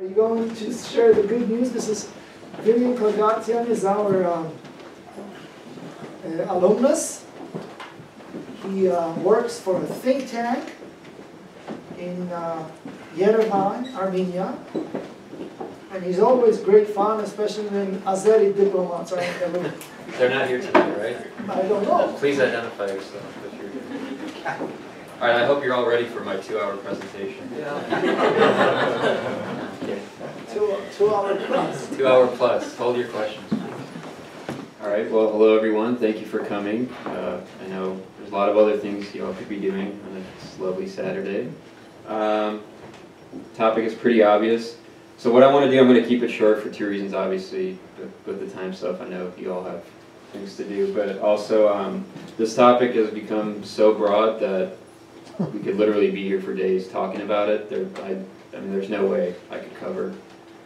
We're going to share the good news. This is Vilen Khlgatyan is our alumnus. He works for a think tank in Yerevan, Armenia. And he's always great fun, especially when Azeri diplomats are in the room. They're not here tonight, right? I don't know. Please identify yourself if you're here. All right, I hope you're all ready for my 2-hour presentation. Yeah. Okay. 2 hour plus. 2 hour plus. Hold your questions. All right, well, hello everyone. Thank you for coming. I know there's a lot of other things you all could be doing on this lovely Saturday. Topic is pretty obvious. So what I want to do, I'm going to keep it short for 2 reasons, obviously, with the time stuff. I know you all have things to do, but also this topic has become so broad that we could literally be here for days talking about it. I mean, there's no way I could cover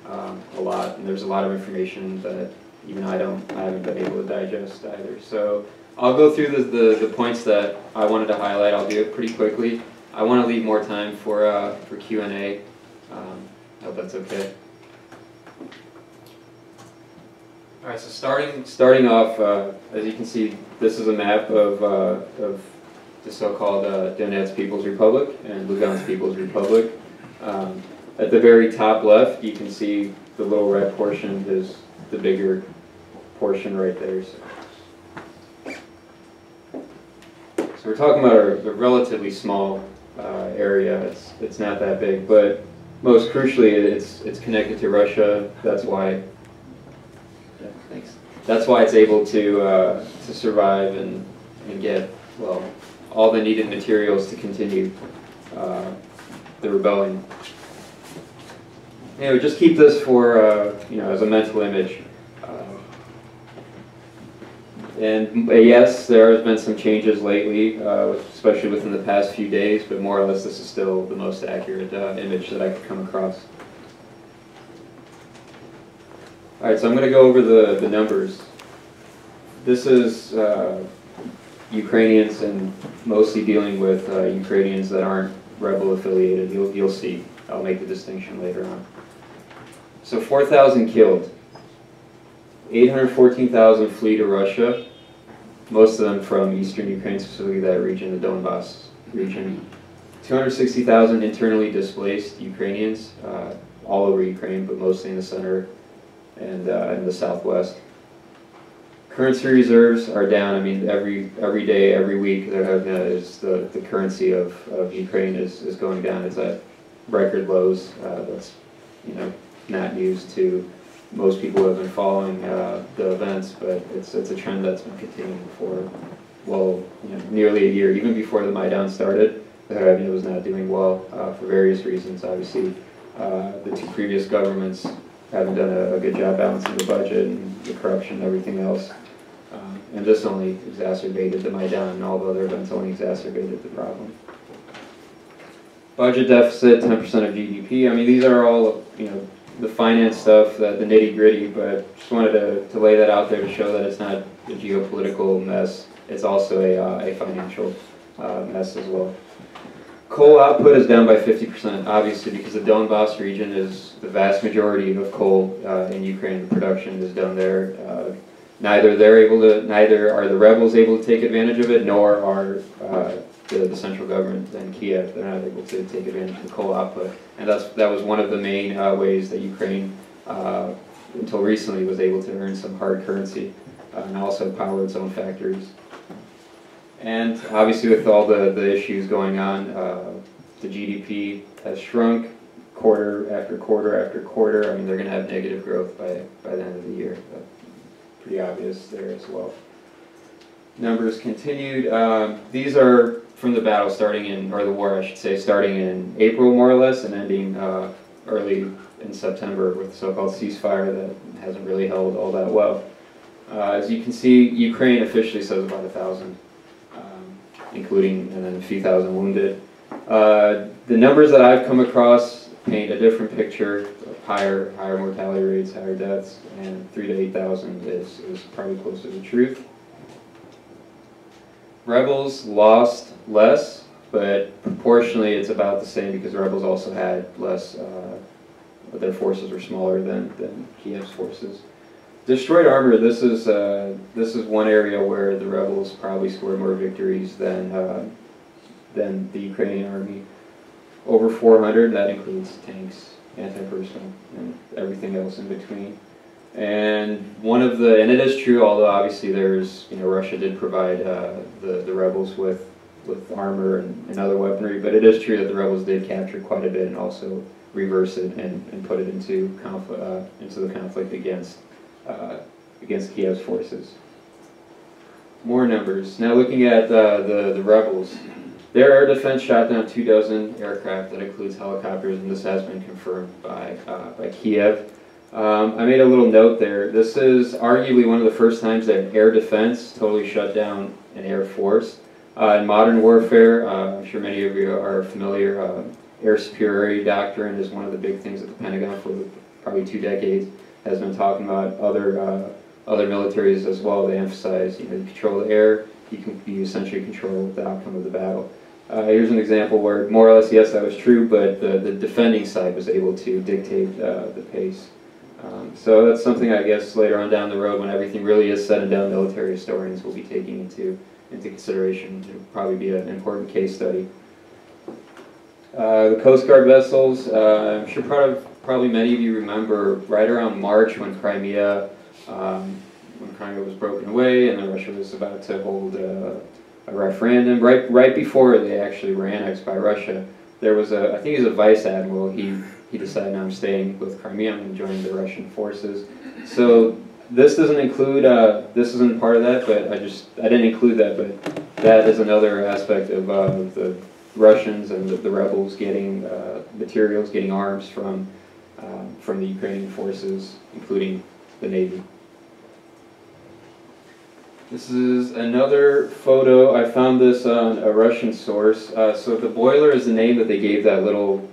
a lot, and there's a lot of information that even I haven't been able to digest either. So I'll go through the points that I wanted to highlight. I'll do it pretty quickly. I want to leave more time for Q&A. I hope that's okay. All right, so starting off, as you can see, this is a map of the so-called Donetsk People's Republic and Lugansk People's Republic. At the very top left, you can see the little red portion is the bigger portion right there. So we're talking about a relatively small area. It's not that big, but most crucially, it's connected to Russia. That's why. Yeah, thanks. That's why it's able to survive and get, well, all the needed materials to continue the rebellion. Anyway, just keep this for as a mental image. And yes, there has been some changes lately, especially within the past few days, but more or less this is still the most accurate image that I could come across. All right, so I'm going to go over the numbers. This is Ukrainians, and mostly dealing with Ukrainians that aren't rebel affiliated. You'll see. I'll make the distinction later on. So 4,000 killed. 814,000 flee to Russia, most of them from eastern Ukraine, specifically that region, the Donbass region. 260,000 internally displaced Ukrainians, all over Ukraine, but mostly in the center and in the southwest. Currency reserves are down. I mean, every day, every week, the currency of Ukraine is going down. It's at record lows. That's not news to most people who have been following the events, but it's a trend that's been continuing for, well, nearly a year. Even before the Maidan started, the Armenia was not doing well for various reasons. Obviously, the 2 previous governments haven't done a good job balancing the budget and the corruption and everything else. And this only exacerbated the Maidan, and all the other events only exacerbated the problem. Budget deficit, 10% of GDP. I mean, these are all, the finance stuff, the nitty-gritty, but just wanted to lay that out there to show that it's not a geopolitical mess. It's also a financial mess as well. Coal output is down by 50%, obviously, because the Donbass region is the vast majority of coal in Ukraine. The production is done there. Neither are the rebels able to take advantage of it, nor are the central government in Kiev. They're not able to take advantage of the coal output, and that was one of the main ways that Ukraine, until recently, was able to earn some hard currency and also power its own factories. And obviously, with all the issues going on, the GDP has shrunk quarter after quarter after quarter. I mean, they're going to have negative growth by the end of the year. Pretty obvious there as well. Numbers continued. These are from the battle the war I should say, starting in April more or less and ending early in September with the so-called ceasefire that hasn't really held all that well. As you can see, Ukraine officially says about 1,000, including and then a few thousand wounded. The numbers that I've come across paint a different picture of higher mortality rates, higher deaths, and 3,000 to 8,000 is probably closer to the truth. Rebels lost less, but proportionally it's about the same because the rebels also had less their forces were smaller than Kiev's forces. Destroyed armor. This is one area where the rebels probably scored more victories than the Ukrainian army. Over 400. That includes tanks, anti-personnel, and everything else in between. And and it is true, although obviously there's, Russia did provide the rebels with armor and other weaponry, but it is true that the rebels did capture quite a bit and also reverse it and put it into the conflict against Kiev's forces. More numbers. Now looking at the rebels, their air defense shot down 24 aircraft. That includes helicopters, and this has been confirmed by Kiev. I made a little note there. This is arguably one of the first times that air defense totally shut down an air force. In modern warfare, I'm sure many of you are familiar, air superiority doctrine is one of the big things that the Pentagon for probably 2 decades has been talking about. Other militaries as well, they emphasize, you control the air, you essentially control the outcome of the battle. Here's an example where more or less, yes, that was true, but the defending side was able to dictate the pace. So that's something I guess later on down the road, when everything really is said and done, military historians will be taking into consideration. It'll probably be an important case study. The Coast Guard vessels, I'm sure probably many of you remember right around March when Crimea was broken away and then Russia was about to hold a referendum. Right before they actually were annexed by Russia, there was I think he was a vice admiral, he decided, no, I'm staying with Crimea, I'm going to join the Russian forces. So this doesn't include, this isn't part of that, but I didn't include that, but that is another aspect of the Russians and the rebels getting materials, getting arms from the Ukrainian forces, including the Navy. This is another photo. I found this on a Russian source. So the boiler is the name that they gave that little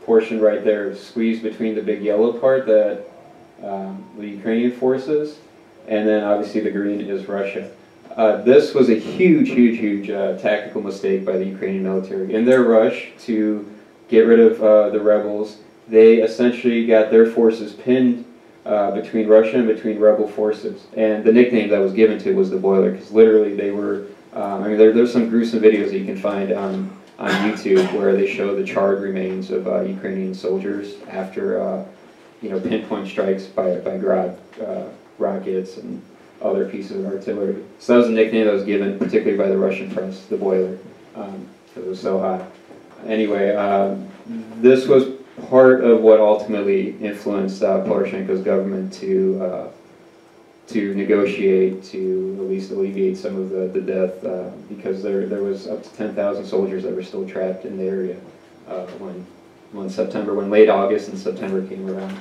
portion right there, squeezed between the big yellow part that the Ukrainian forces, and then obviously the green is Russia. This was a huge tactical mistake by the Ukrainian military. In their rush to get rid of the rebels, they essentially got their forces pinned between Russia and between rebel forces. And the nickname that was given to it was the boiler, because literally they were, there's some gruesome videos that you can find on YouTube where they show the charred remains of Ukrainian soldiers after pinpoint strikes by Grad rockets and other pieces of artillery. So that was a nickname that was given particularly by the Russian press, the boiler, because it was so hot. Anyway, this was part of what ultimately influenced Poroshenko's government to negotiate, to at least alleviate some of the death, because there was up to 10,000 soldiers that were still trapped in the area when late August and September came around.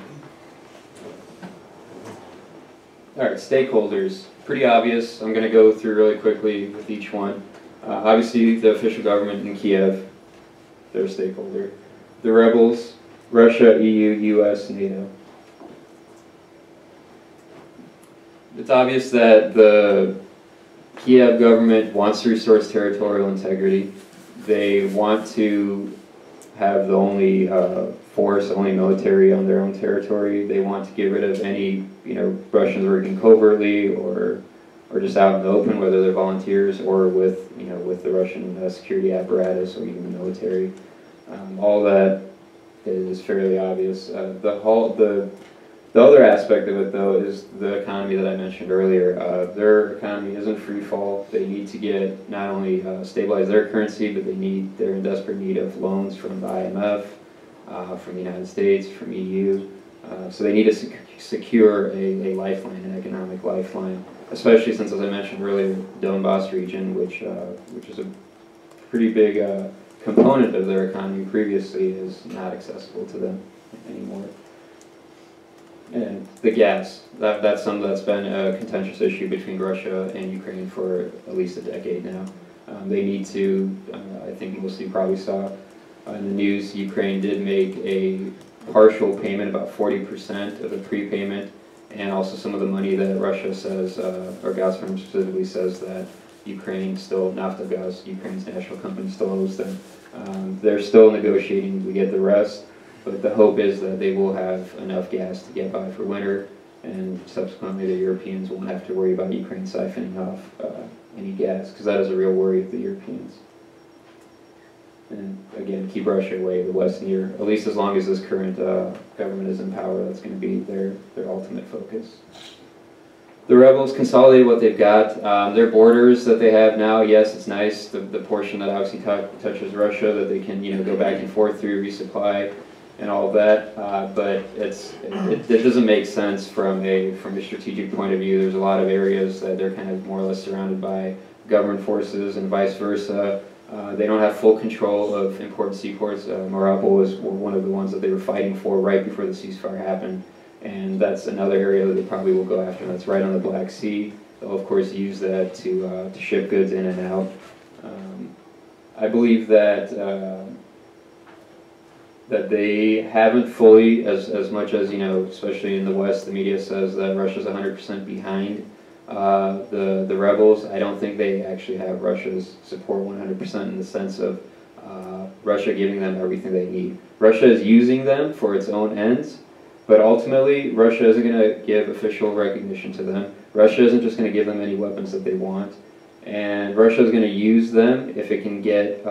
All right, stakeholders, pretty obvious. I'm going to go through really quickly with each one. Obviously, the official government in Kiev, they're a stakeholder. The rebels, Russia, EU, US, NATO. It's obvious that the Kiev government wants to restore its territorial integrity. They want to have the only force, only military on their own territory. They want to get rid of any, Russians working covertly or just out in the open, whether they're volunteers or with the Russian security apparatus or even the military. All that is fairly obvious. The other aspect of it, though, is the economy that I mentioned earlier. Their economy isn't free fall. They need to get not only stabilize their currency, but they're in desperate need of loans from the IMF, from the United States, from EU. So they need to secure a lifeline, an economic lifeline, especially since, as I mentioned earlier, the Donbass region, which is a pretty big component of their economy previously, is not accessible to them anymore. And the gas, that's something that's been a contentious issue between Russia and Ukraine for at least a decade now. They need to, I think most of you probably saw in the news, Ukraine did make a partial payment, about 40% of the prepayment, and also some of the money that Russia says, or Gazprom specifically says that Ukraine still, Naftogaz, Ukraine's national company, still owes them. They're still negotiating to get the rest. But the hope is that they will have enough gas to get by for winter, and subsequently the Europeans won't have to worry about Ukraine siphoning off any gas, because that is a real worry of the Europeans. And again, keep Russia away, the West near, at least as long as this current government is in power. That's going to be their ultimate focus. The rebels consolidate what they've got. Their borders that they have now, yes, it's nice. The portion that obviously touches Russia, that they can go back and forth through, resupply, and all of that. But it doesn't make sense from a strategic point of view. There's a lot of areas that they're kind of more or less surrounded by government forces, and vice versa. They don't have full control of important seaports. Mariupol was one of the ones that they were fighting for right before the ceasefire happened, and that's another area that they probably will go after. That's right on the Black Sea. They'll of course use that to ship goods in and out. I believe that that they haven't fully, as much as especially in the West, the media says that Russia's 100% behind the rebels. I don't think they actually have Russia's support 100% in the sense of Russia giving them everything they need. Russia is using them for its own ends, but ultimately Russia isn't going to give official recognition to them. Russia isn't just going to give them any weapons that they want, and Russia is going to use them if it can get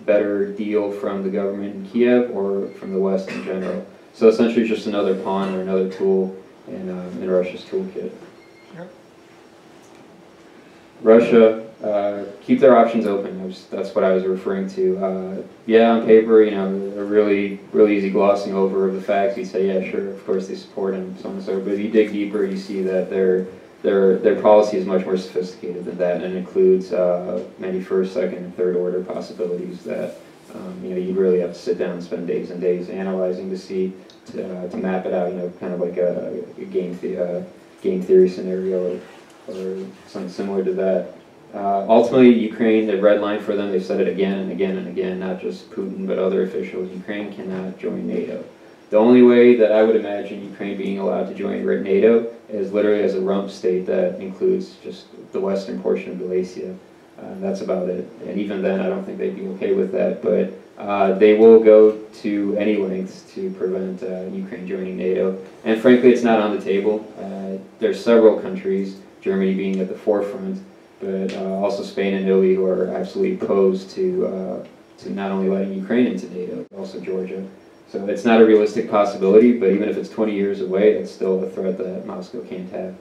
better deal from the government in Kiev or from the West in general. So essentially it's just another pawn or another tool in Russia's toolkit. Russia, keep their options open. That's what I was referring to. Yeah, on paper, a really easy glossing over of the facts. You say, yeah, sure, of course they support him, so on and so forth. But if you dig deeper, you see that their policy is much more sophisticated than that, and includes many first, second, and third order possibilities that you really have to sit down and spend days and days analyzing to see to map it out. Kind of like a game theory scenario. Or something similar to that. Ultimately, Ukraine, the red line for them, they've said it again and again and again, not just Putin, but other officials, Ukraine cannot join NATO. The only way that I would imagine Ukraine being allowed to join NATO is literally as a rump state that includes just the western portion of Galicia. That's about it. And even then, I don't think they'd be okay with that, but they will go to any lengths to prevent Ukraine joining NATO. And frankly, it's not on the table. There's several countries, Germany being at the forefront, but also Spain and Italy, who are absolutely opposed to not only letting Ukraine into NATO, but also Georgia. So it's not a realistic possibility, but even if it's 20 years away, it's still a threat that Moscow can't have.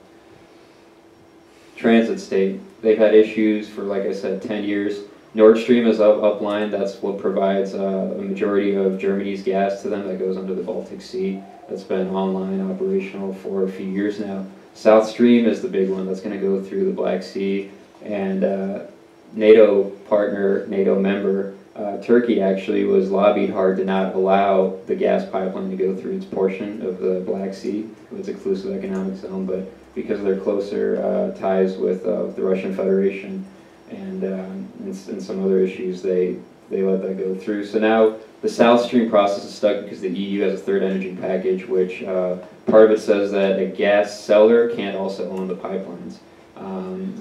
Transit state. They've had issues for, like I said, 10 years. Nord Stream is upline. That's what provides a majority of Germany's gas to them that goes under the Baltic Sea. That's been online, operational for a few years now. South Stream is the big one that's going to go through the Black Sea, and NATO partner, NATO member, Turkey actually was lobbied hard to not allow the gas pipeline to go through its portion of the Black Sea, its exclusive economic zone, but because of their closer ties with the Russian Federation and some other issues, they let that go through. So now the South Stream process is stuck because the EU has a third energy package, which part of it says that a gas seller can't also own the pipelines.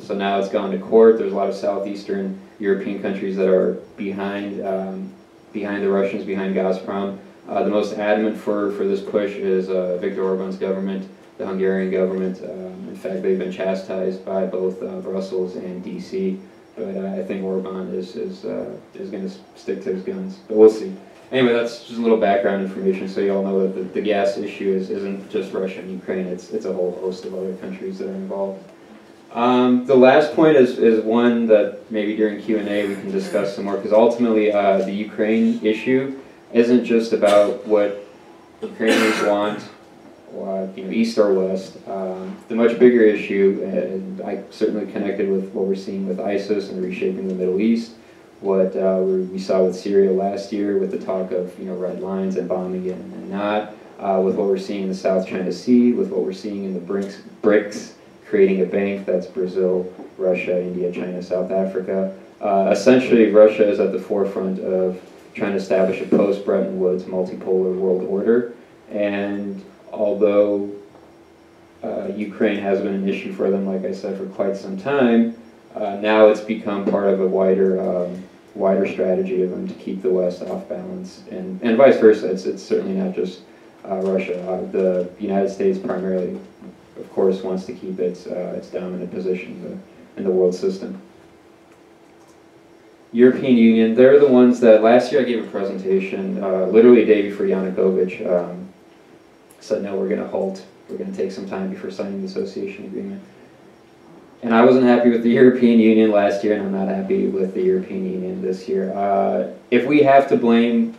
So now it's gone to court. There's a lot of southeastern European countries that are behind the Russians, behind Gazprom. The most adamant for this push is Viktor Orban's government, the Hungarian government. In fact, they've been chastised by both Brussels and DC. But I think Orban is going to stick to his guns. But we'll see. Anyway, that's just a little background information, so you all know that the gas issue isn't just Russia and Ukraine. It's a whole host of other countries that are involved. The last point is one that maybe during Q&A we can discuss some more, because ultimately the Ukraine issue isn't just about what Ukrainians want, east or west. The much bigger issue, and I certainly connected with what we're seeing with ISIS and reshaping the Middle East, what we saw with Syria last year with the talk of red lines and bombing it and not, with what we're seeing in the South China Sea, with what we're seeing in the BRICS creating a bank, that's Brazil, Russia, India, China, South Africa. Essentially, Russia is at the forefront of trying to establish a post-Bretton Woods multipolar world order, and although Ukraine has been an issue for them, like I said, for quite some time, now it's become part of a wider wider strategy of them to keep the West off balance, and vice versa. It's certainly not just Russia. The United States primarily, of course, wants to keep its dominant position in the world system. European Union, they're the ones that, last year I gave a presentation, literally a day before Yanukovych said, no, we're going to halt. We're going to take some time before signing the association agreement. And I wasn't happy with the European Union last year, and I'm not happy with the European Union this year. If we have to blame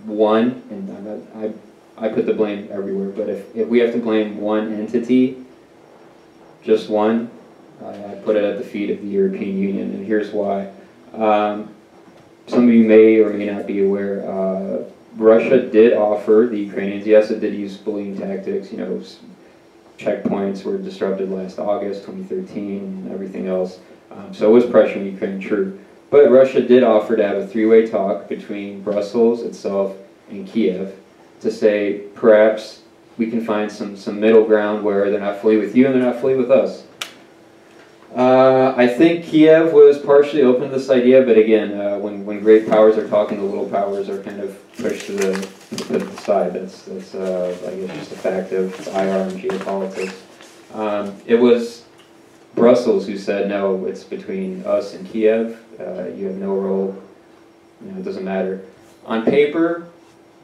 one, and I put the blame everywhere, but if we have to blame one entity, just one, I put it at the feet of the European Union, and here's why. Some of you may or may not be aware, Russia did offer the Ukrainians, yes, it did use bullying tactics, you know, checkpoints were disrupted last August 2013 and everything else. So it was pressuring Ukraine, true. But Russia did offer to have a three-way talk between Brussels itself and Kiev to say, perhaps we can find some middle ground where they're not fully with you and they're not fully with us. I think Kiev was partially open to this idea, but again, when great powers are talking, the little powers are kind of pushed to the side. That's I guess just a fact of IR and geopolitics. It was Brussels who said, no, it's between us and Kiev. You have no role. You know, it doesn't matter. On paper,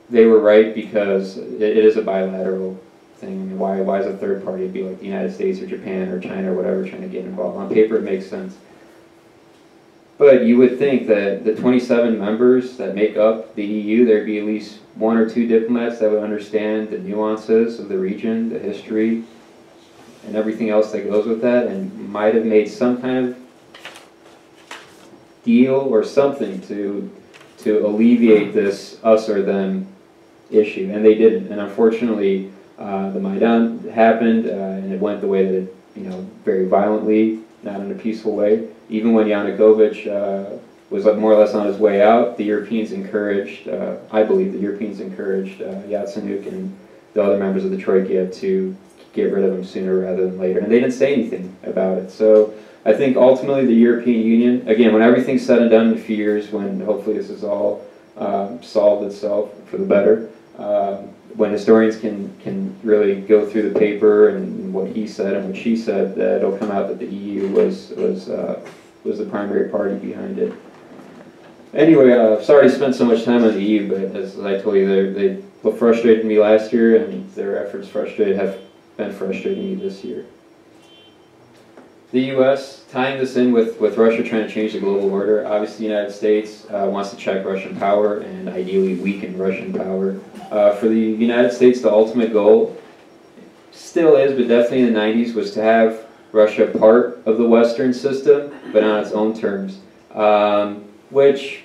they were right because it is a bilateral thing. Why is a third party? It'd be like the United States or Japan or China or whatever trying to get involved. On paper, it makes sense. But you would think that the 27 members that make up the EU, there'd be at least one or two diplomats that would understand the nuances of the region, the history, and everything else that goes with that, and might have made some kind of deal or something to alleviate this us or them issue. And they didn't. And unfortunately, the Maidan happened, and it went the way that it, you know, very violently, not in a peaceful way. Even when Yanukovych was more or less on his way out, the Europeans encouraged, I believe the Europeans encouraged Yatsenyuk and the other members of the Troika to get rid of him sooner rather than later. And they didn't say anything about it. So I think ultimately the European Union, again, when everything's said and done in a few years, when hopefully this is all solved itself for the better, when historians can really go through the paper and what he said and what she said, that it'll come out that the EU was the primary party behind it. Anyway, sorry to spend so much time on the EU, but as I told you, they frustrated me last year, and their efforts have been frustrating me this year. The U.S., tying this in with Russia trying to change the global order, obviously the United States wants to check Russian power and ideally weaken Russian power. For the United States, the ultimate goal still is, but definitely in the 90s, was to have Russia part of the Western system, but on its own terms. Which,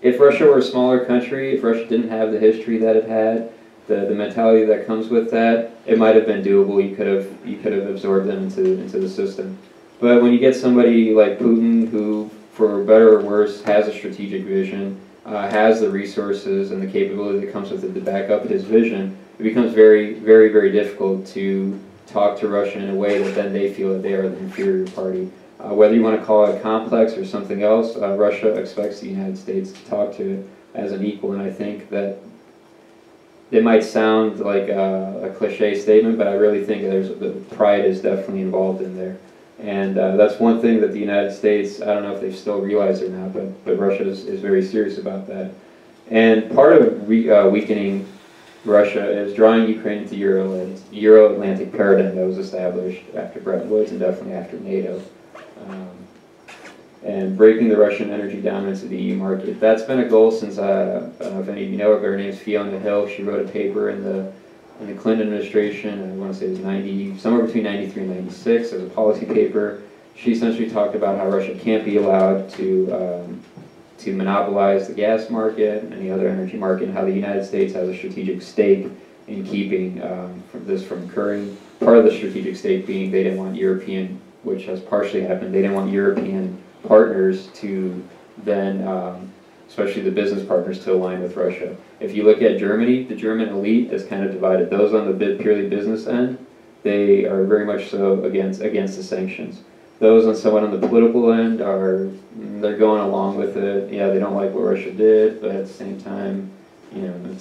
if Russia were a smaller country, if Russia didn't have the history that it had, the mentality that comes with that, it might have been doable. You could have absorbed them into the system. But when you get somebody like Putin, who, for better or worse, has a strategic vision, has the resources and the capability that comes with it to back up his vision, it becomes very, very, very difficult to talk to Russia in a way that then they feel that they are the inferior party. Whether you want to call it a complex or something else, Russia expects the United States to talk to it as an equal, and I think that it might sound like a cliche statement, but I really think the pride is definitely involved in there. And that's one thing that the United States, I don't know if they've still realized it or not, but Russia is very serious about that. And part of weakening Russia is drawing Ukraine into Euro-Atlantic paradigm that was established after Bretton Woods and definitely after NATO. And breaking the Russian energy dominance of the EU market. That's been a goal since, I don't know if any of you know her, name's Fiona Hill. She wrote a paper in the Clinton administration, I want to say it was somewhere between 93 and 96, as a policy paper. She essentially talked about how Russia can't be allowed to monopolize the gas market and any other energy market, and how the United States has a strategic stake in keeping this from occurring. Part of the strategic stake being they didn't want European, which has partially happened, they didn't want European partners to then, especially the business partners, to align with Russia. If you look at Germany, the German elite is kind of divided. Those on the purely business end, they are very much so against the sanctions. Those on someone on the political end they're going along with it. Yeah, they don't like what Russia did, but at the same time, you know,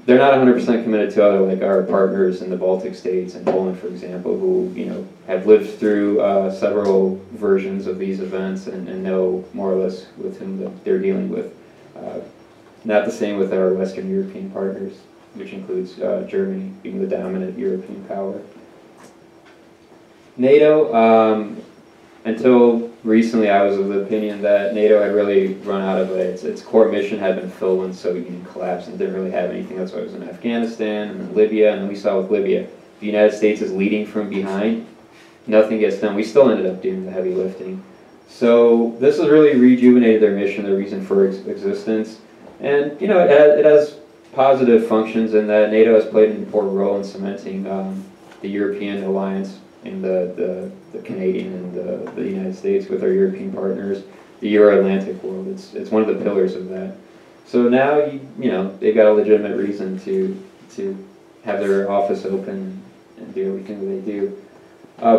they're not 100% committed to other, like our partners in the Baltic states and Poland, for example, who, you know, have lived through several versions of these events and know more or less with whom they're dealing with. Not the same with our Western European partners, which includes Germany being the dominant European power. NATO, until recently I was of the opinion that NATO had really run out of it. Its core mission had been filled when the Soviet Union collapsed and didn't really have anything. That's why it was in Afghanistan and then Libya, and then we saw with Libya, the United States is leading from behind. Nothing gets done. We still ended up doing the heavy lifting. So this has really rejuvenated their mission, their reason for existence. And, you know, it has positive functions in that NATO has played an important role in cementing the European alliance in the Canadian and the United States with our European partners, the Euro-Atlantic world. It's one of the pillars of that. So now, you know, they've got a legitimate reason to have their office open and do everything that they do.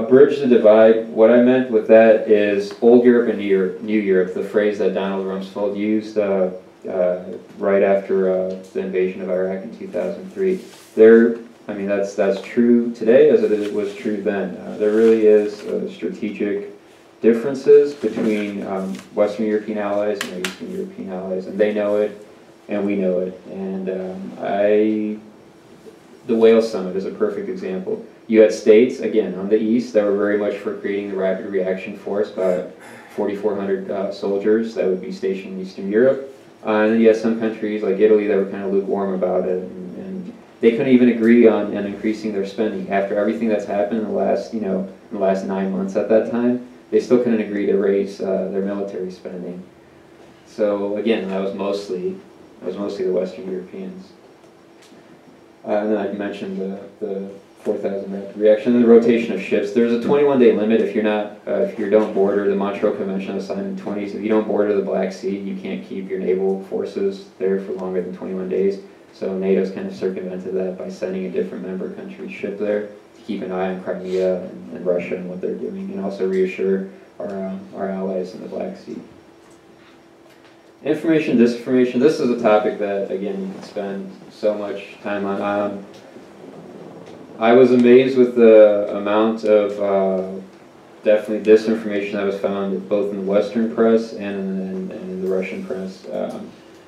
Bridge the divide, what I meant with that is old Europe and new Europe, the phrase that Donald Rumsfeld used right after the invasion of Iraq in 2003. I mean, that's true today as it was true then. There really is strategic differences between Western European allies and Eastern European allies, and they know it, and we know it. And the Wales Summit is a perfect example. You had states, again, on the east that were very much for creating the Rapid Reaction Force, about 4,400 soldiers that would be stationed in Eastern Europe. And then you had some countries like Italy that were kind of lukewarm about it, and they couldn't even agree on increasing their spending. After everything that's happened in the last, you know, in the last 9 months at that time, they still couldn't agree to raise their military spending. So again, that was mostly the Western Europeans. And then I mentioned the 4,000 rapid reaction and the rotation of ships. There's a 21-day limit if you don't border the Montreal Convention assigned in 20s. If you don't border the Black Sea, you can't keep your naval forces there for longer than 21 days. So NATO's kind of circumvented that by sending a different member country's ship there to keep an eye on Crimea and Russia and what they're doing, and also reassure our allies in the Black Sea. Information, disinformation. This is a topic that, again, you can spend so much time on. I was amazed with the amount of definitely disinformation that was found both in the Western press and in the Russian press.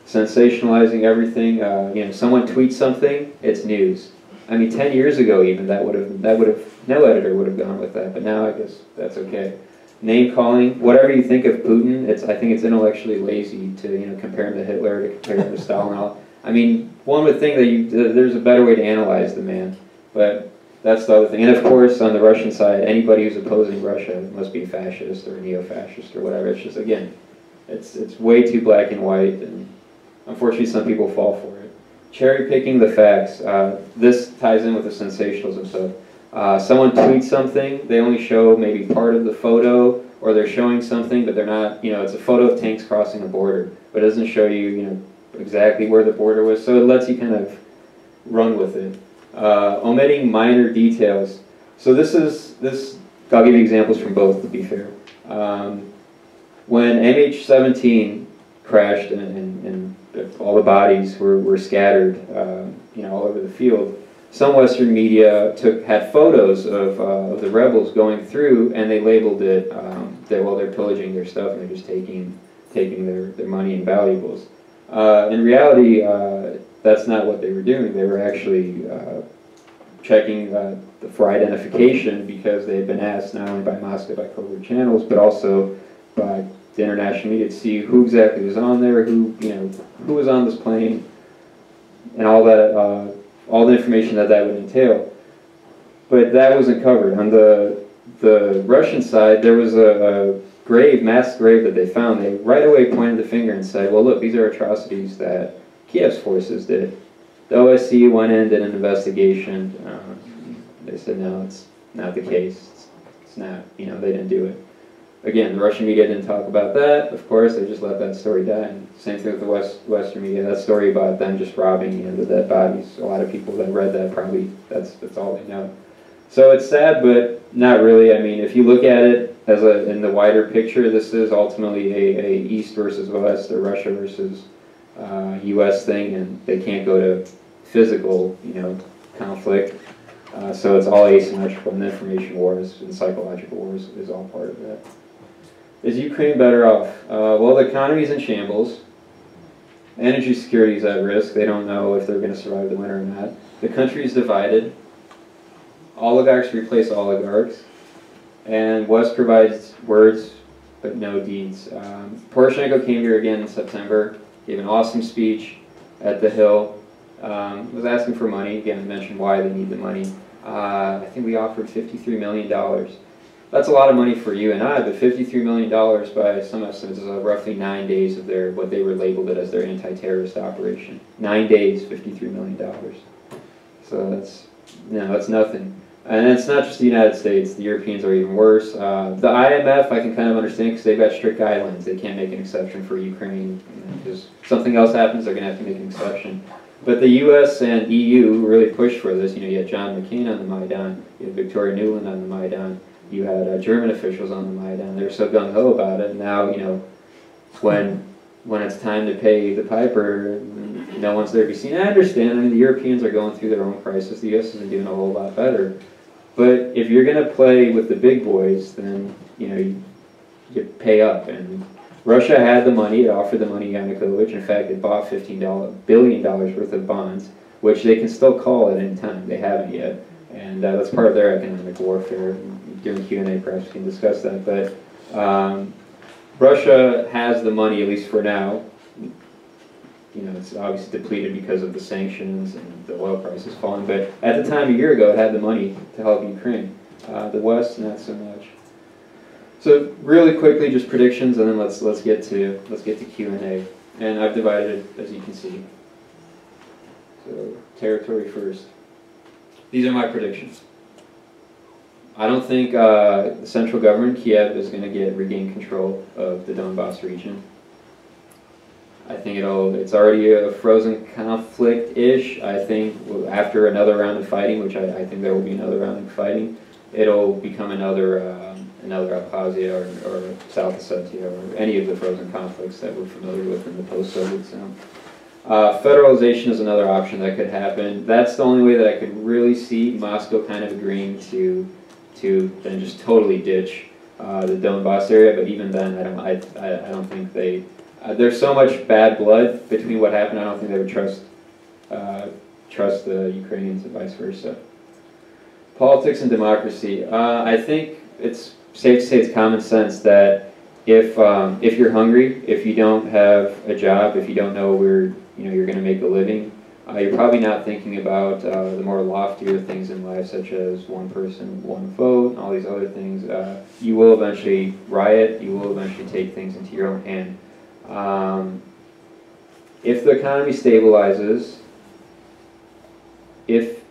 Sensationalizing everything. You know, someone tweets something, it's news. I mean, 10 years ago even, that would have no editor would have gone with that. But now I guess that's okay. Name calling, whatever you think of Putin, I think it's intellectually lazy to compare him to Hitler, to compare him to Stalin. I mean, one would think that there's a better way to analyze the man, but that's the other thing. And of course, on the Russian side, anybody who's opposing Russia must be a fascist or a neo-fascist or whatever. It's just, again, it's way too black and white, and unfortunately, some people fall for it. Cherry picking the facts. This ties in with the sensationalism stuff. Someone tweets something, they only show maybe part of the photo, or they're showing something, but they're not, it's a photo of tanks crossing a border, but it doesn't show you, exactly where the border was, so it lets you kind of run with it. Omitting minor details. So I'll give you examples from both, to be fair. When MH17 crashed and all the bodies were scattered, all over the field, some Western media had photos of the rebels going through, and they labeled it that they're pillaging their stuff and they're just taking their money and valuables. In reality, that's not what they were doing. They were actually checking for identification, because they had been asked not only by Moscow by covert channels, but also by the international media to see who exactly was on there, who was on this plane, and all that. All the information that would entail. But that wasn't covered. On the Russian side, there was a mass grave that they found. They right away pointed the finger and said, well, look, these are atrocities that Kiev's forces did. The OSCE went in, did an investigation. They said, no, it's not the case. It's not, they didn't do it. Again, the Russian media didn't talk about that. Of course, they just let that story die. And same thing with the Western media. That story about them just robbing the dead bodies. A lot of people that read that probably that's all they know. So it's sad, but not really. I mean, if you look at it, in the wider picture, this is ultimately a East versus West, or Russia versus U.S. thing, and they can't go to physical, conflict. So it's all asymmetrical, and information wars and psychological wars is all part of that. Is Ukraine better off? Well, the economy is in shambles. Energy security is at risk. They don't know if they're going to survive the winter or not. The country is divided. Oligarchs replace oligarchs. And West provides words, but no deeds. Poroshenko came here again in September, gave an awesome speech at the Hill, was asking for money, again, mentioned why they need the money. I think we offered $53 million. That's a lot of money for you and I, but $53 million by some estimates is roughly 9 days of their, what they were labeled it as their anti-terrorist operation. 9 days, $53 million. So that's nothing. And it's not just the United States, the Europeans are even worse. The IMF I can kind of understand because they've got strict guidelines. They can't make an exception for Ukraine. Because something else happens, they're going to have to make an exception. But the US and EU really pushed for this. You had John McCain on the Maidan, you had Victoria Nuland on the Maidan, you had German officials on the Maidan. They were so gung-ho about it. Now, when it's time to pay the piper, no one's there to be seen. I understand. I mean, the Europeans are going through their own crisis. The US isn't doing a whole lot better. But if you're going to play with the big boys, then you pay up. And Russia had the money. It offered the money to Yanukovych. In fact, it bought $15 billion worth of bonds, which they can still call at any time. They haven't yet. And that's part of their economic warfare. During Q&A, perhaps we can discuss that. But Russia has the money, at least for now. It's obviously depleted because of the sanctions and the oil prices falling. But at the time, a year ago, it had the money to help Ukraine. The West, not so much. So really quickly, just predictions, and then let's get to Q&A. And I've divided it, as you can see. So territory first. These are my predictions. I don't think the central government, Kiev, is going to regain control of the Donbass region. I think it's already a frozen conflict-ish. I think after another round of fighting, which I think there will be another round of fighting, it'll become another Abkhazia or South Ossetia or any of the frozen conflicts that we're familiar with in the post-Soviet zone. Federalization is another option that could happen. That's the only way that I could really see Moscow kind of agreeing to then just totally ditch the Donbass area. But even then, I don't think they. There's so much bad blood between what happened. I don't think they would trust the Ukrainians and vice versa. Politics and democracy. I think it's safe to say it's common sense that if you're hungry, if you don't have a job, if you don't know where you're going to make a living, you're probably not thinking about the more loftier things in life, such as one person, one vote, and all these other things. You will eventually riot. You will eventually take things into your own hand. If the economy stabilizes, if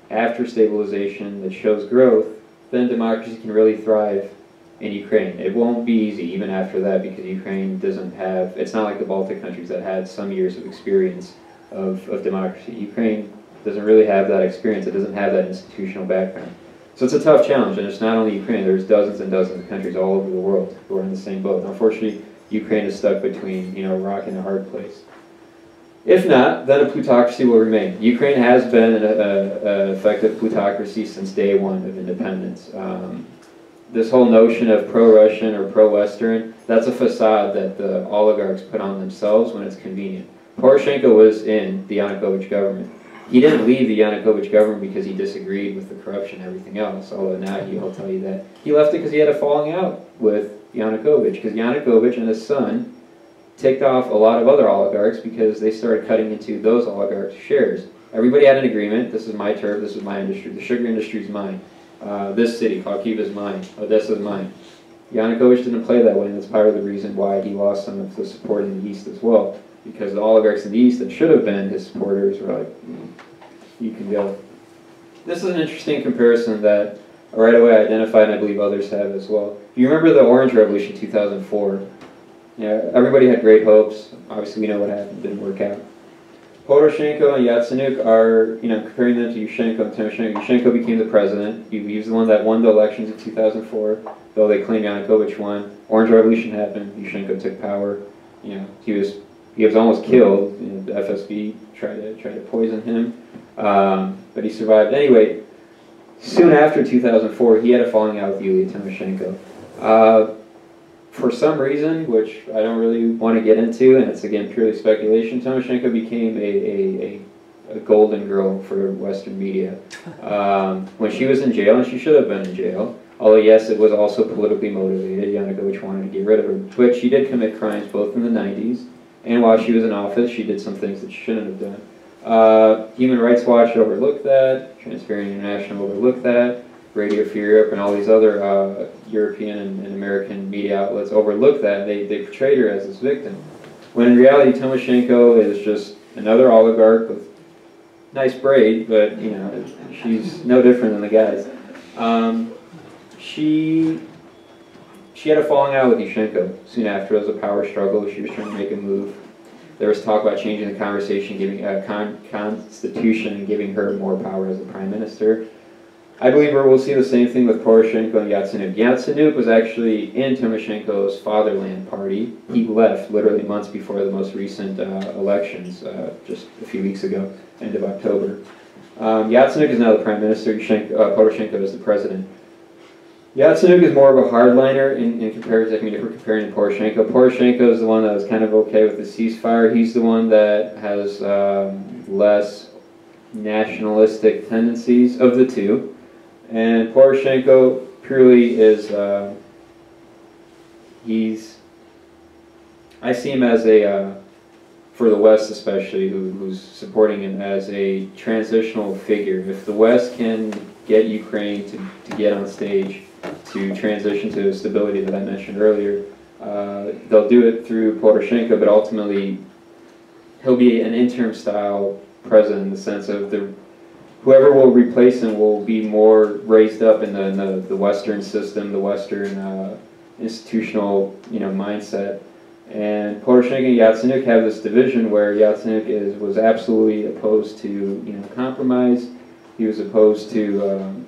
after stabilization it shows growth, then democracy can really thrive in Ukraine. It won't be easy even after that because Ukraine doesn't have, it's not like the Baltic countries that had some years of experience of democracy. Ukraine doesn't really have that experience. It doesn't have that institutional background. So it's a tough challenge, and it's not only Ukraine. There's dozens and dozens of countries all over the world who are in the same boat. And unfortunately, Ukraine is stuck between a rock and a hard place. If not, then a plutocracy will remain. Ukraine has been an effective plutocracy since day one of independence. This whole notion of pro-Russian or pro-Western, that's a facade that the oligarchs put on themselves when it's convenient. Poroshenko was in the Yanukovych government. He didn't leave the Yanukovych government because he disagreed with the corruption and everything else, although now he'll tell you that. He left it because he had a falling out with Yanukovych, because Yanukovych and his son ticked off a lot of other oligarchs because they started cutting into those oligarchs' shares. Everybody had an agreement. This is my turf. This is my industry. The sugar industry is mine. This city, Kharkiv, is mine. Odessa is mine. Yanukovych didn't play that way, and that's part of the reason why he lost some of the support in the East as well, because the oligarchs in the East that should have been his supporters were like, you can go. This is an interesting comparison that right away I identified, and I believe others have as well. You remember the Orange Revolution 2004? Yeah, everybody had great hopes. Obviously, we know what happened. It didn't work out. Poroshenko and Yatsenyuk are, comparing them to Yushchenko and Timoshenko. Yushchenko became the president. He was the one that won the elections in 2004, though they claim Yanukovych won. Orange Revolution happened. Yushchenko took power. He was almost killed. The FSB tried to poison him, but he survived. Anyway, soon after 2004, he had a falling out with Yulia Tymoshenko. For some reason, which I don't really want to get into, and it's again purely speculation, Tymoshenko became a golden girl for Western media. When she was in jail, and she should have been in jail, although yes, it was also politically motivated. Yanukovych wanted to get rid of her, but she did commit crimes both in the 90s, and while she was in office, she did some things that she shouldn't have done. Human Rights Watch overlooked that, Transparency International overlooked that, Radio Free Europe and all these other European and American media outlets overlooked that. They portrayed her as this victim, when in reality Tymoshenko is just another oligarch with nice braid, but she's no different than the guys. She had a falling out with Yushchenko soon after. It was a power struggle. She was trying to make a move. There was talk about changing the conversation, giving a constitution and giving her more power as a prime minister. I believe we'll see the same thing with Poroshenko and Yatsenyuk. Yatsenyuk was actually in Tymoshenko's fatherland party. He left literally months before the most recent elections, just a few weeks ago, end of October. Yatsenyuk is now the prime minister. Poroshenko is the president. Yatsenyuk is more of a hardliner in comparison. I mean, if we're comparing to Poroshenko, Poroshenko is the one that was kind of okay with the ceasefire. He's the one that has less nationalistic tendencies of the two. And Poroshenko purely is, I see him as for the West especially, who's supporting him as a transitional figure. If the West can get Ukraine to get on stage, to transition to the stability that I mentioned earlier, they'll do it through Poroshenko, but ultimately he'll be an interim style president in the sense of whoever will replace him will be more raised up in the Western system, the Western institutional mindset. And Poroshenko and Yatsenyuk have this division where Yatsenyuk was absolutely opposed to compromise. He was opposed to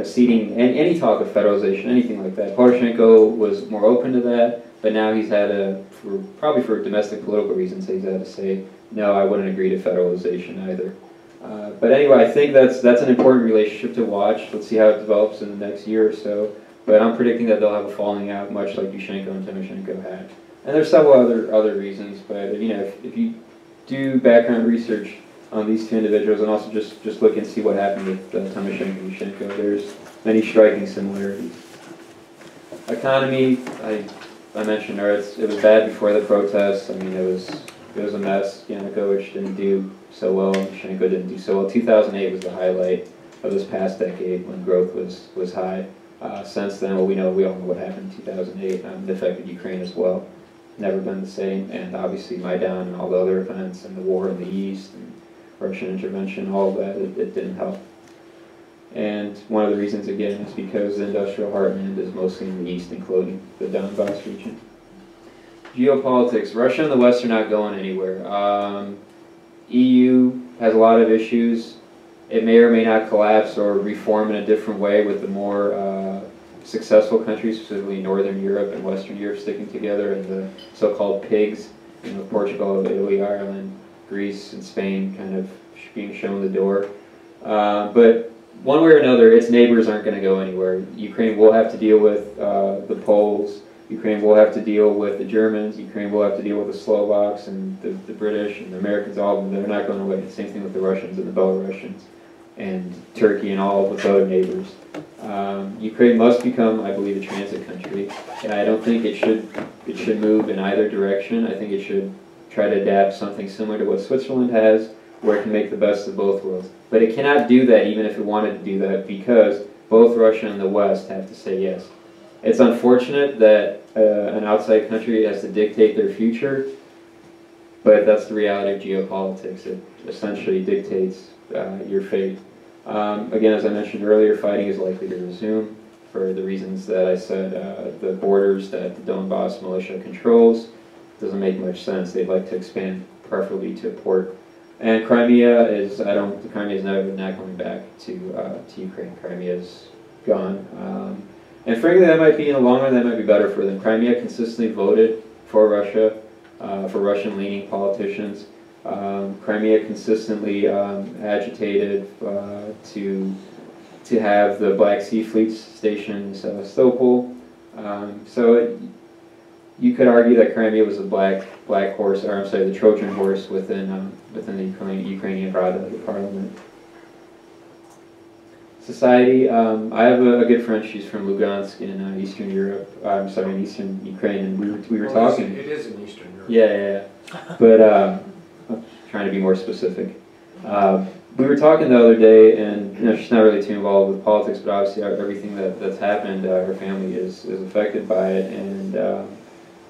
ceding any talk of federalization, anything like that. Poroshenko was more open to that, but now he's had probably for domestic political reasons, he's had to say, no, I wouldn't agree to federalization either. But anyway, I think that's an important relationship to watch. Let's see how it develops in the next year or so. But I'm predicting that they'll have a falling out, much like Yushchenko and Tymoshenko had. And there's several other reasons. But if you do background research on these two individuals, and also just look and see what happened with Tymoshenko and Yushchenko, there's many striking similarities. Economy, I mentioned earlier, it was bad before the protests. I mean, it was a mess. Yanukovych didn't do so well. Yushchenko didn't do so well. 2008 was the highlight of this past decade when growth was high. Since then, we all know what happened in 2008. It affected Ukraine as well. Never been the same. And obviously Maidan and all the other events and the war in the East and Russian intervention, all of that, it didn't help. And one of the reasons, again, is because the industrial heartland is mostly in the East, including the Donbass region. Geopolitics. Russia and the West are not going anywhere. EU has a lot of issues. It may or may not collapse or reform in a different way with the more successful countries, specifically Northern Europe and Western Europe, sticking together, and the so-called pigs, Portugal, Italy, Ireland, Greece, and Spain kind of being shown the door. But one way or another, its neighbors aren't going to go anywhere. Ukraine will have to deal with the Poles. Ukraine will have to deal with the Germans. Ukraine will have to deal with the Slovaks and the British and the Americans. All of them, they're not going away. The same thing with the Russians and the Belarusians and Turkey and all of its other neighbors. Ukraine must become, I believe, a transit country. And I don't think it should move in either direction. I think it should try to adapt something similar to what Switzerland has, where it can make the best of both worlds. But it cannot do that even if it wanted to do that, because both Russia and the West have to say yes. It's unfortunate that an outside country has to dictate their future, but that's the reality of geopolitics. It essentially dictates your fate. Again, as I mentioned earlier, fighting is likely to resume for the reasons that I said. The borders that the Donbass militia controls doesn't make much sense. They'd like to expand, preferably to a port And Crimea is, Crimea is not going back to Ukraine. Crimea is gone. And frankly, that might be, in the long run, that might be better for them. Crimea consistently voted for Russia, for Russian-leaning politicians. Crimea consistently agitated to have the Black Sea fleets stationed in Sevastopol. You could argue that Crimea was a black horse, or I'm sorry, the Trojan horse within the Ukrainian parliament. Society. I have a good friend. She's from Lugansk in Eastern Europe. I'm sorry, in Eastern Ukraine, and we were talking. It is in Eastern Europe. Yeah. But I'm trying to be more specific. We were talking the other day, and she's not really too involved with politics, but obviously everything that's happened, her family is affected by it, and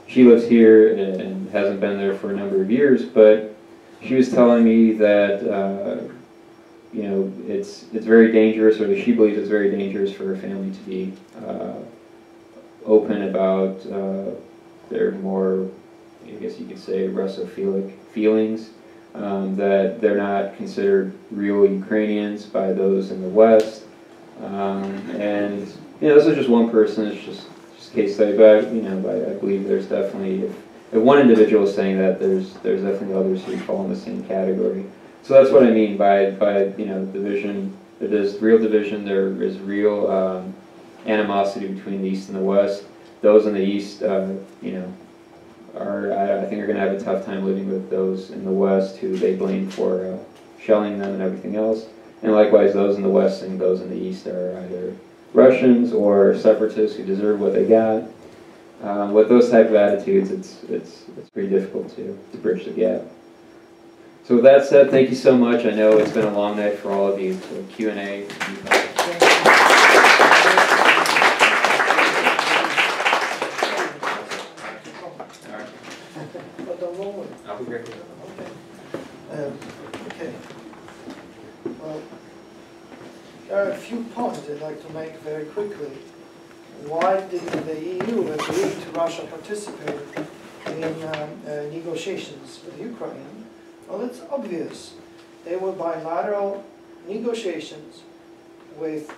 she lives here and hasn't been there for a number of years. But she was telling me that it's very dangerous, or she believes it's very dangerous for her family to be open about their more, I guess you could say, Russophilic feelings. That they're not considered real Ukrainians by those in the West, and this is just one person. It's just case study, but I believe there's definitely, if one individual is saying that, there's definitely others who fall in the same category. So that's what I mean by division. There is real division. There is real animosity between the East and the West. Those in the East, I think are going to have a tough time living with those in the West who they blame for shelling them and everything else. And likewise, those in the West and those in the East are either Russians or separatists who deserve what they got. With those type of attitudes, it's pretty difficult to bridge the gap. So with that said, thank you so much. I know it's been a long night for all of you. So Q&A. I'll be great. Okay. Well, there are a few points I'd like to make very quickly. Why did the EU agree to Russia participate in negotiations with Ukraine? Well, it's obvious. They were bilateral negotiations with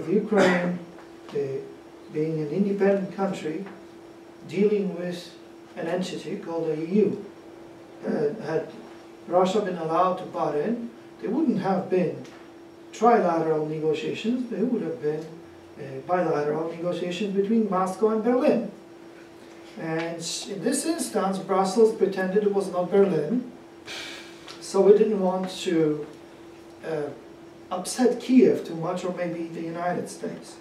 Ukraine, being an independent country, dealing with an entity called the EU. Had Russia been allowed to butt in, there wouldn't have been trilateral negotiations, there would have been bilateral negotiations between Moscow and Berlin. And in this instance, Brussels pretended it was not Berlin, so it didn't want to upset Kiev too much, or maybe the United States.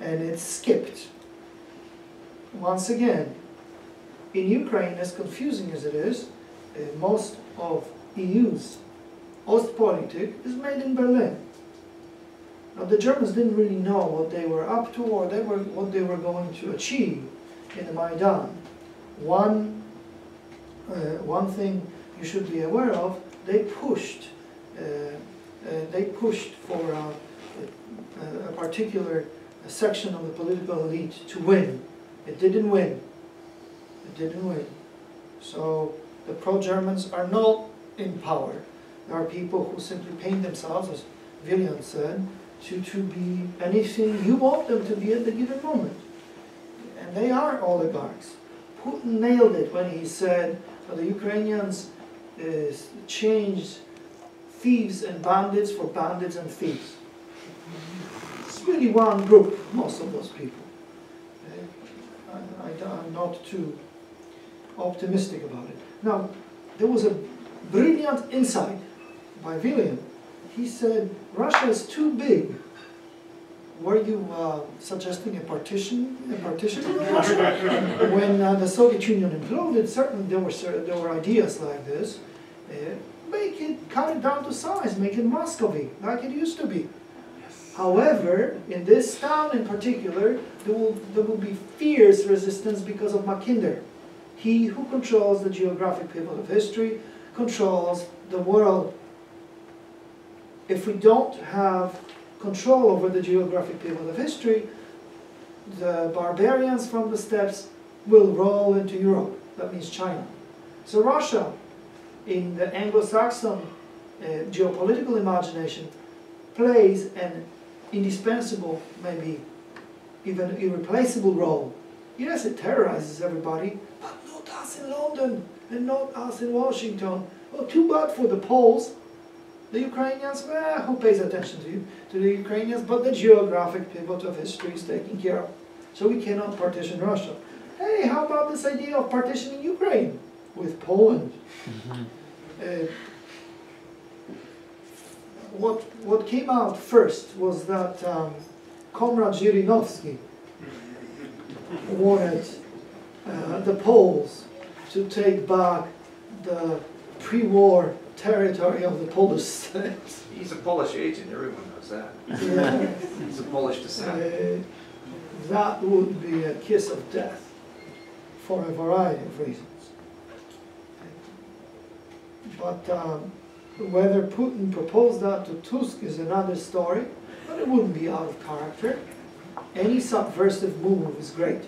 And it skipped. Once again, in Ukraine, as confusing as it is, most of EU's Ostpolitik is made in Berlin. Now, the Germans didn't really know what they were up to, or what they were going to achieve in the Maidan. One thing you should be aware of: they pushed for a particular section of the political elite to win. It didn't win. It didn't win. So the pro-Germans are not in power. There are people who simply paint themselves, as Vilen said, to be anything you want them to be at the given moment. And they are oligarchs. Putin nailed it when he said that the Ukrainians changed thieves and bandits for bandits and thieves. It's really one group, most of those people. I'm not too optimistic about it. Now, there was a brilliant insight by Vilen. He said, Russia is too big. Were you suggesting a partition of Russia? When the Soviet Union imploded, certainly there were ideas like this. Cut it down to size, make it Muscovy, like it used to be. However, in this town in particular, there will be fierce resistance because of Mackinder. He who controls the geographic pivot of history controls the world. If we don't have control over the geographic pivot of history, the barbarians from the steppes will roll into Europe. That means China. So Russia in the Anglo-Saxon geopolitical imagination plays an indispensable, maybe even irreplaceable role. Yes, it terrorizes everybody, but not us in London and not us in Washington. Well, too bad for the Poles. The Ukrainians, well, who pays attention to the Ukrainians? But the geographic pivot of history is taken care of. So we cannot partition Russia. Hey, how about this idea of partitioning Ukraine with Poland? What came out first was that Comrade Zhirinovsky wanted the Poles to take back the pre-war territory of the Polish state. He's a Polish agent, everyone knows that. Yeah. He's of Polish descent. That would be a kiss of death for a variety of reasons. But whether Putin proposed that to Tusk is another story, but it wouldn't be out of character. Any subversive move is great,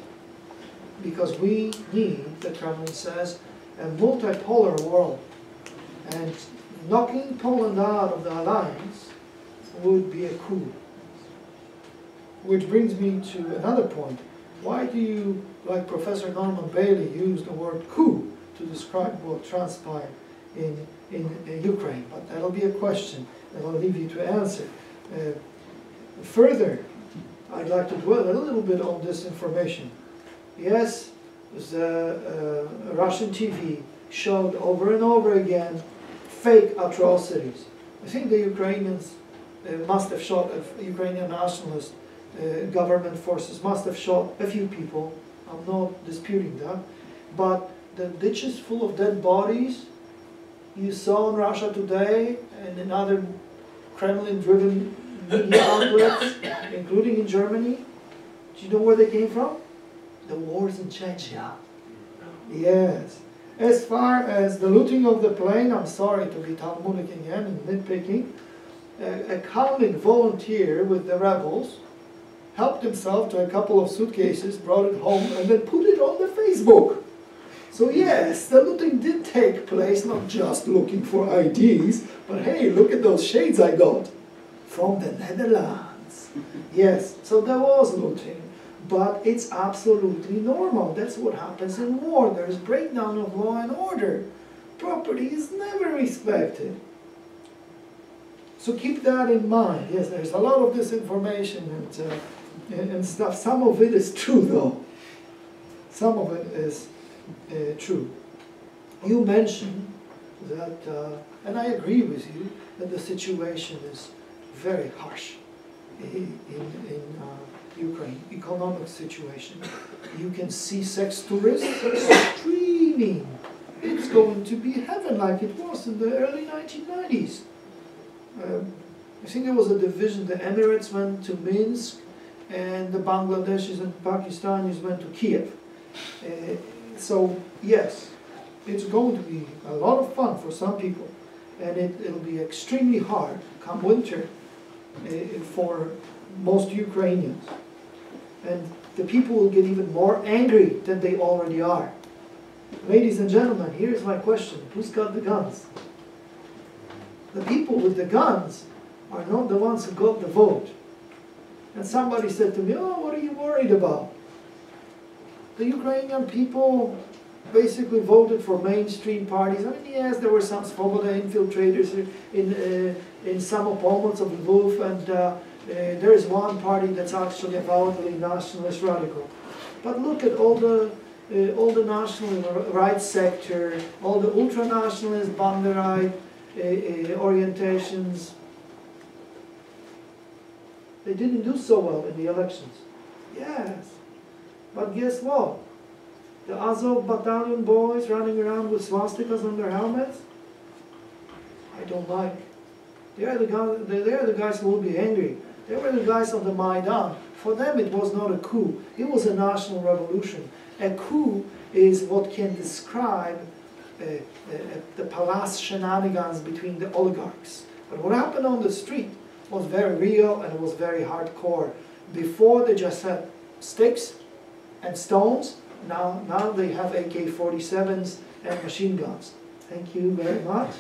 because we need, the Kremlin says, a multipolar world. And knocking Poland out of the alliance would be a coup. Which brings me to another point. Why do you, like Professor Norman Bailey, use the word coup to describe what transpired in Ukraine? But that'll be a question that I'll leave you to answer. Further, I'd like to dwell a little bit on disinformation. Yes, the Russian TV showed over and over again fake atrocities. I think the Ukrainians must have shot, Ukrainian nationalist government forces must have shot a few people. I'm not disputing that. But the ditches full of dead bodies you saw in Russia Today and in other Kremlin-driven media outlets, including in Germany, do you know where they came from? The wars in Chechnya. Yes. As far as the looting of the plane, I'm sorry to be Talmudic again and nitpicking, a Kalmyk volunteer with the rebels helped himself to a couple of suitcases, brought it home, and then put it on the Facebook. So yes, the looting did take place, not just looking for IDs, but hey, look at those shades I got from the Netherlands. Yes, so there was looting, but it's absolutely normal. That's what happens in war. There's breakdown of law and order. Property is never respected. So keep that in mind. Yes, there's a lot of disinformation and stuff. Some of it is true, though. Some of it is true. You mentioned that, and I agree with you, that the situation is very harsh in Ukraine, economic situation. You can see sex tourism streaming. It's going to be heaven like it was in the early 1990s. I think there was a division. The Emirates went to Minsk, and the Bangladeshis and Pakistanis went to Kiev. So yes, it's going to be a lot of fun for some people, and it'll be extremely hard come winter for most Ukrainians. And the people will get even more angry than they already are. Ladies and gentlemen, here's my question. Who's got the guns? The people with the guns are not the ones who got the vote. And somebody said to me, oh, what are you worried about? The Ukrainian people basically voted for mainstream parties. I mean, yes, there were some Svoboda infiltrators in some opponents of Lvov, and there is one party that's actually avowedly nationalist radical. But look at all the national right sector, all the ultra-nationalist Banderite orientations. They didn't do so well in the elections. Yes. But guess what? The Azov battalion boys running around with swastikas on their helmets, I don't like. They are the guys who will be angry. They were the guys on the Maidan. For them it was not a coup. It was a national revolution. A coup is what can describe the palace shenanigans between the oligarchs. But what happened on the street was very real and it was very hardcore. Before they just had sticks and stones, now they have AK-47s and machine guns. Thank you very much.